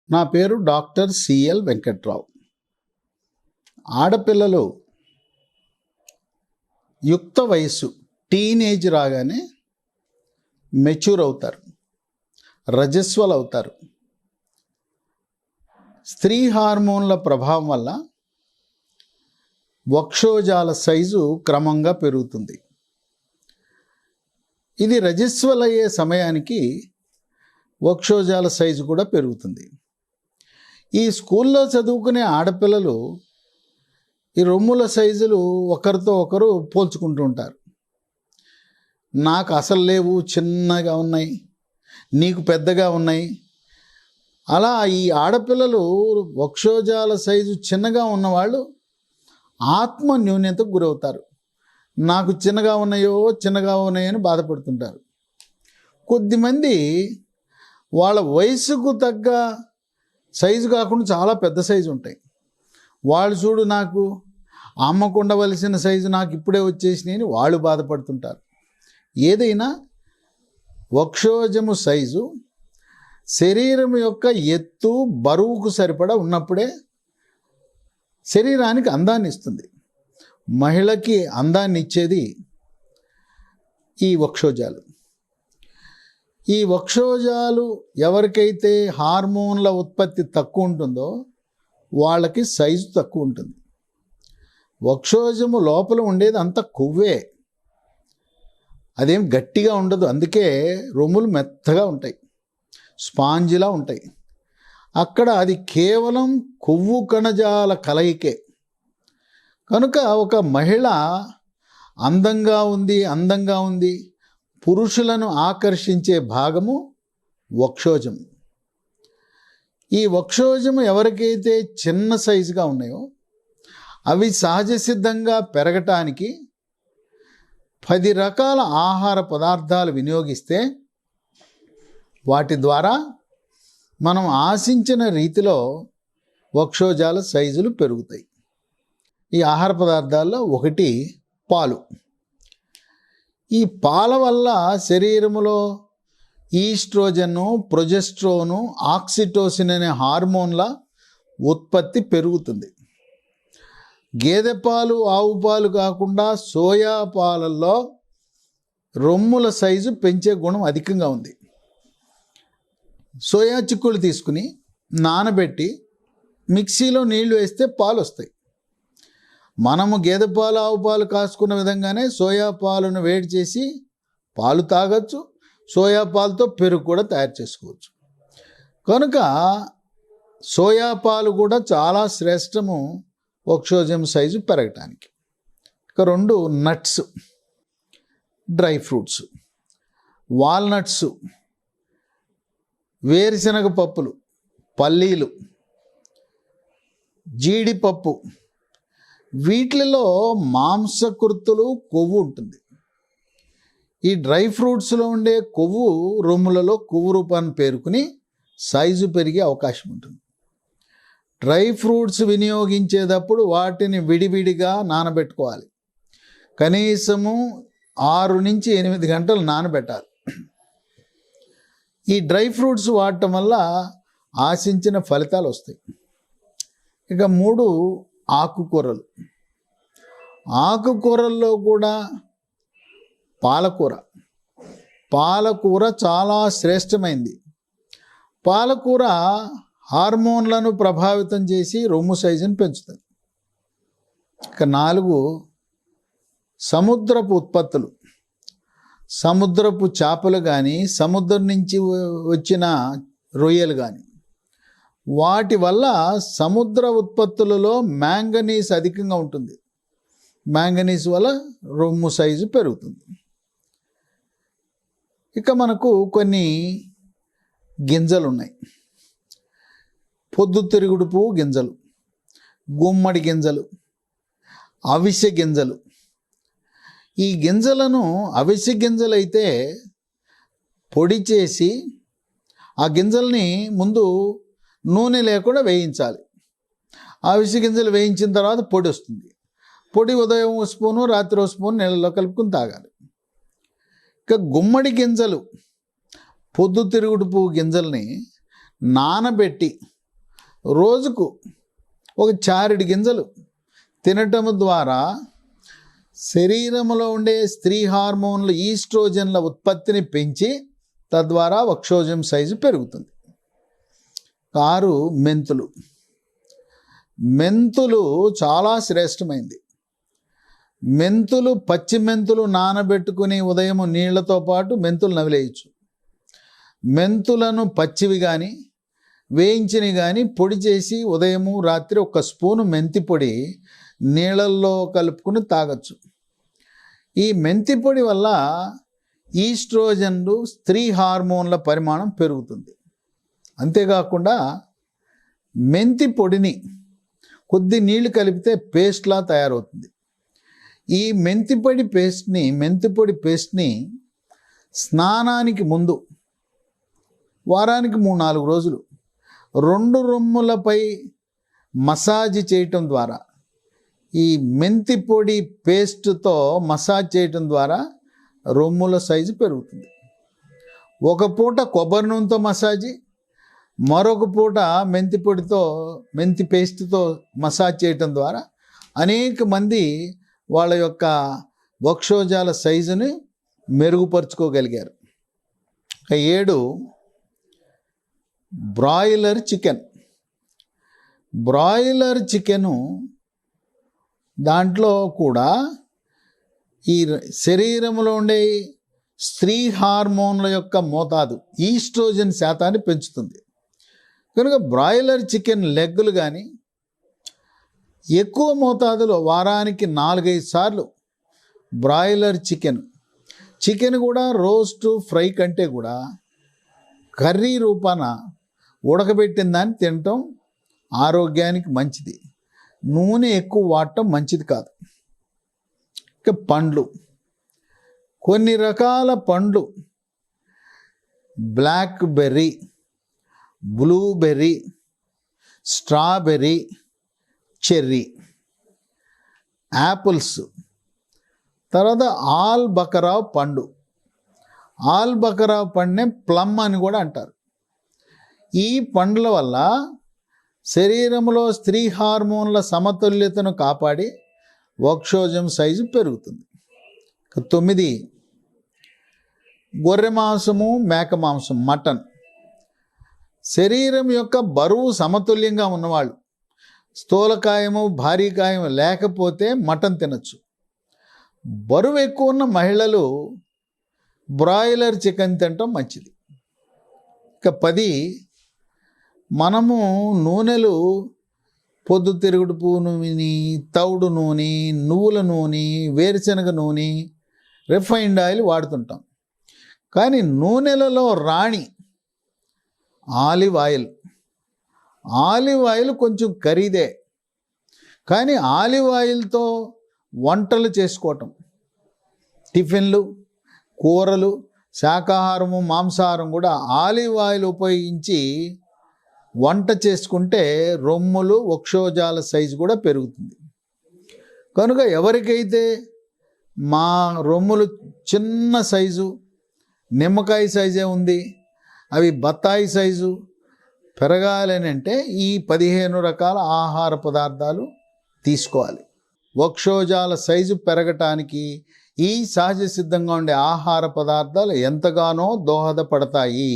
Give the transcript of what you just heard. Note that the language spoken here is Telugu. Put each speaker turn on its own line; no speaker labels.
నా పేరు డాక్టర్ సిఎల్ వెంకట్రావు. ఆడపిల్లలు యుక్త వయస్సు టీనేజ్ రాగానే మెచ్యూర్ అవుతారు, రజస్వలు అవుతారు. స్త్రీ హార్మోన్ల ప్రభావం వల్ల వక్షోజాల సైజు క్రమంగా పెరుగుతుంది. ఇది రజస్వలయ్యే సమయానికి వక్షోజాల సైజు కూడా పెరుగుతుంది. ఈ స్కూల్లో చదువుకునే ఆడపిల్లలు ఈ రొమ్ముల సైజులు ఒకరితో ఒకరు పోల్చుకుంటూ ఉంటారు. నాకు అసలు లేవు, చిన్నగా ఉన్నాయి, నీకు పెద్దగా ఉన్నాయి. అలా ఈ ఆడపిల్లలు వక్షోజాల సైజు చిన్నగా ఉన్నవాళ్ళు ఆత్మ న్యూన్యతకు గురవుతారు. నాకు చిన్నగా ఉన్నాయని బాధపడుతుంటారు. కొద్దిమంది వాళ్ళ వయసుకు తగ్గ సైజు కాకుండా చాలా పెద్ద సైజు ఉంటాయి. వాళ్ళు చూడు, నాకు అమ్మకు ఉండవలసిన సైజు నాకు ఇప్పుడే వచ్చేసినాయని వాళ్ళు బాధపడుతుంటారు. ఏదైనా వక్షోజము సైజు శరీరం యొక్క ఎత్తు బరువుకు సరిపడా ఉన్నప్పుడే శరీరానికి అందాన్ని ఇస్తుంది. మహిళకి అందాన్ని ఇచ్చేది ఈ వక్షోజాలు. ఈ వక్షోజాలు ఎవరికైతే హార్మోన్ల ఉత్పత్తి తక్కువ ఉంటుందో వాళ్ళకి సైజు తక్కువ ఉంటుంది. వక్షోజము లోపల ఉండేది అంత కొవ్వే, అదేం గట్టిగా ఉండదు. అందుకే రొమ్ములు మెత్తగా ఉంటాయి, స్పాంజిలా ఉంటాయి. అక్కడ అది కేవలం కొవ్వు కణజాల కలయికే. కనుక ఒక మహిళ అందంగా ఉంది పురుషులను ఆకర్షించే భాగము వక్షోజము. ఈ వక్షోజము ఎవరికైతే చిన్న సైజుగా ఉన్నాయో అవి సహజ సిద్ధంగా పెరగటానికి 10 రకాల ఆహార పదార్థాలు వినియోగిస్తే వాటి ద్వారా మనం ఆశించిన రీతిలో వక్షోజాల సైజులు పెరుగుతాయి. ఈ ఆహార పదార్థాల్లో ఒకటి పాలు. ఈ పాల వల్ల శరీరములో ఈస్ట్రోజను, ప్రొజెస్ట్రోను, ఆక్సిటోసిన్ అనే హార్మోన్ల ఉత్పత్తి పెరుగుతుంది. గేదె పాలు, ఆవు పాలు కాకుండా సోయా పాలల్లో రొమ్ముల సైజు పెంచే గుణం అధికంగా ఉంది. సోయా చిక్కులు తీసుకుని నానబెట్టి మిక్సీలో నీళ్లు వేస్తే పాలు వస్తాయి. మనము గేదె పాలు, ఆవు పాలు కాసుకున్న విధంగానే సోయా పాలను వేడి చేసి పాలు తాగొచ్చు. సోయా పాలతో పెరుగు కూడా తయారు చేసుకోవచ్చు. కనుక సోయా పాలు కూడా చాలా శ్రేష్టము వక్షోజం సైజు పెరగటానికి. ఇక 2 నట్స్, డ్రై ఫ్రూట్స్, వాల్నట్స్, వేరుశనగ పప్పులు, పల్లీలు, జీడిపప్పు, వీటిలో మాంసకృతులు, కొవ్వు ఉంటుంది. ఈ డ్రై ఫ్రూట్స్లో ఉండే కొవ్వు రొమ్ములలో కొవ్వు రూపాన్ని పేరుకుని సైజు పెరిగే అవకాశం ఉంటుంది. డ్రై ఫ్రూట్స్ వినియోగించేటప్పుడు వాటిని విడివిడిగా నానబెట్టుకోవాలి. కనీసము 6 నుంచి 8 గంటలు నానబెట్టాలి. ఈ డ్రై ఫ్రూట్స్ వాడటం వల్ల ఆశించిన ఫలితాలు వస్తాయి. ఇక 3 ఆకుకూరలు. ఆకుకూరల్లో కూడా పాలకూర చాలా శ్రేష్టమైంది. పాలకూర హార్మోన్లను ప్రభావితం చేసి రొమ్ము సైజును పెంచుతుంది. ఇక 4 సముద్రపు ఉత్పత్తులు. సముద్రపు చేపలు కానీ, సముద్రం నుంచి వచ్చిన రొయ్యలు కానీ, వాటి వల్ల సముద్ర ఉత్పత్తులలో మ్యాంగనీస్ అధికంగా ఉంటుంది. మ్యాంగనీస్ వల్ల రొమ్ము సైజు పెరుగుతుంది. ఇక మనకు కొన్ని గింజలు ఉన్నాయి. పొద్దుతిరుగుడు పువ్వు గింజలు, గుమ్మడి గింజలు, అవిసె గింజలు. ఈ గింజలను అవిసె గింజలైతే పొడి చేసి ఆ గింజల్ని ముందు నూనె లేకుండా వేయించాలి. అవిసె గింజలు వేయించిన తర్వాత పొడి వస్తుంది. పొడి ఉదయం 1 స్పూను, రాత్రి 1 స్పూను నీళ్ళలో కలుపుకుని తాగాలి. ఇక గుమ్మడి గింజలు, పొద్దుతిరుగుడు పువ్వు గింజల్ని నానబెట్టి రోజుకు ఒక చారెడు గింజలు తినటం ద్వారా శరీరంలో ఉండే స్త్రీ హార్మోన్లు ఈస్ట్రోజన్ల ఉత్పత్తిని పెంచి తద్వారా వక్షోజం సైజు పెరుగుతుంది. 6 మెంతులు. మెంతులు చాలా శ్రేష్టమైంది. మెంతులు, పచ్చి మెంతులు నానబెట్టుకుని ఉదయం నీళ్లతో పాటు మెంతులు నవిలేయచ్చు. మెంతులను పచ్చివి కానీ వేయించినవి కానీ పొడి చేసి ఉదయము రాత్రి 1 స్పూను మెంతి పొడి నీళ్ళల్లో కలుపుకుని తాగొచ్చు. ఈ మెంతి పొడి వల్ల ఈస్ట్రోజన్లు, స్త్రీ హార్మోన్ల పరిమాణం పెరుగుతుంది. అంతేకాకుండా మెంతి పొడిని కొద్ది నీళ్లు కలిపితే పేస్ట్లా తయారవుతుంది. ఈ మెంతి పొడి పేస్ట్ని స్నానానికి ముందు వారానికి 3-4 రోజులు 2 రొమ్ములపై మసాజ్ చేయటం ద్వారా, ఈ మెంతి పొడి పేస్ట్తో మసాజ్ చేయటం ద్వారా రొమ్ముల సైజు పెరుగుతుంది. ఒక పూట కొబ్బరి నూనెతో మసాజీ, మరొక పూట మెంతి పేస్ట్తో మసాజ్ చేయటం ద్వారా అనేక మంది వాళ్ళ యొక్క వక్షోజాల సైజుని మెరుగుపరుచుకోగలిగారు. 7 బ్రాయిలర్ చికెన్. బ్రాయిలర్ చికెను దాంట్లో కూడా ఈ శరీరంలో ఉండే స్త్రీ హార్మోన్ల యొక్క మోతాదు, ఈస్ట్రోజన్ శాతాన్ని పెంచుతుంది. కనుక బ్రాయిలర్ చికెన్ లెగ్గులు కానీ ఎక్కువ మోతాదులో వారానికి 4-5 సార్లు బ్రాయిలర్ చికెన్ కూడా రోస్ట్, ఫ్రై కంటే కూడా కర్రీ రూపాన ఉడకబెట్టిన దాన్ని తినటం ఆరోగ్యానికి మంచిది. నూనె ఎక్కువ వాడటం మంచిది కాదు. ఇక పండ్లు, కొన్ని రకాల పండ్లు, blackberry, blueberry, strawberry, cherry, apples, తర్వాత ఆల్ బకరావ్ పండు. ఆల్ బకరావ్ పండునే ప్లమ్ అని కూడా అంటారు. ఈ పండ్ల వల్ల శరీరంలో స్త్రీ హార్మోన్ల సమతుల్యతను కాపాడి వక్షోజం సైజు పెరుగుతుంది. 9 గొర్రె మాంసము, మేక మాంసం, మటన్. శరీరం యొక్క బరువు సమతుల్యంగా ఉన్నవాళ్ళు, స్థూలకాయము భారీకాయం లేకపోతే మటన్ తినచ్చు. బరువు ఎక్కువ ఉన్న మహిళలు బ్రాయిలర్ చికెన్ తినటం మంచిది. ఇక 10 మనము నూనెలు పొద్దుతిరుగుడు నూనె, తౌడు నూనె, నువ్వుల నూనె, వేరుశనగ నూనె, రిఫైన్డ్ ఆయిల్ వాడుతుంటాం. కానీ నూనెలలో రాణి ఆలివ్ ఆయిల్. ఆలివ్ ఆయిల్ కొంచెం ఖరీదే, కానీ ఆలివ్ ఆయిల్తో వంటలు చేసుకోవటం, టిఫిన్లు, కూరలు, శాకాహారము, మాంసాహారం కూడా ఆలివ్ ఆయిల్ ఉపయోగించి వంట చేసుకుంటే రొమ్ములు, వక్షోజాల సైజు కూడా పెరుగుతుంది. కనుక ఎవరికైతే మా రొమ్ములు చిన్న సైజు, నిమ్మకాయ సైజే ఉంది, అవి బత్తాయి సైజు పెరగాలని అంటే ఈ 15 రకాల ఆహార పదార్థాలు తీసుకోవాలి. వక్షోజాల సైజు పెరగటానికి ఈ సహజ సిద్ధంగా ఉండే ఆహార పదార్థాలు ఎంతగానో దోహదపడతాయి.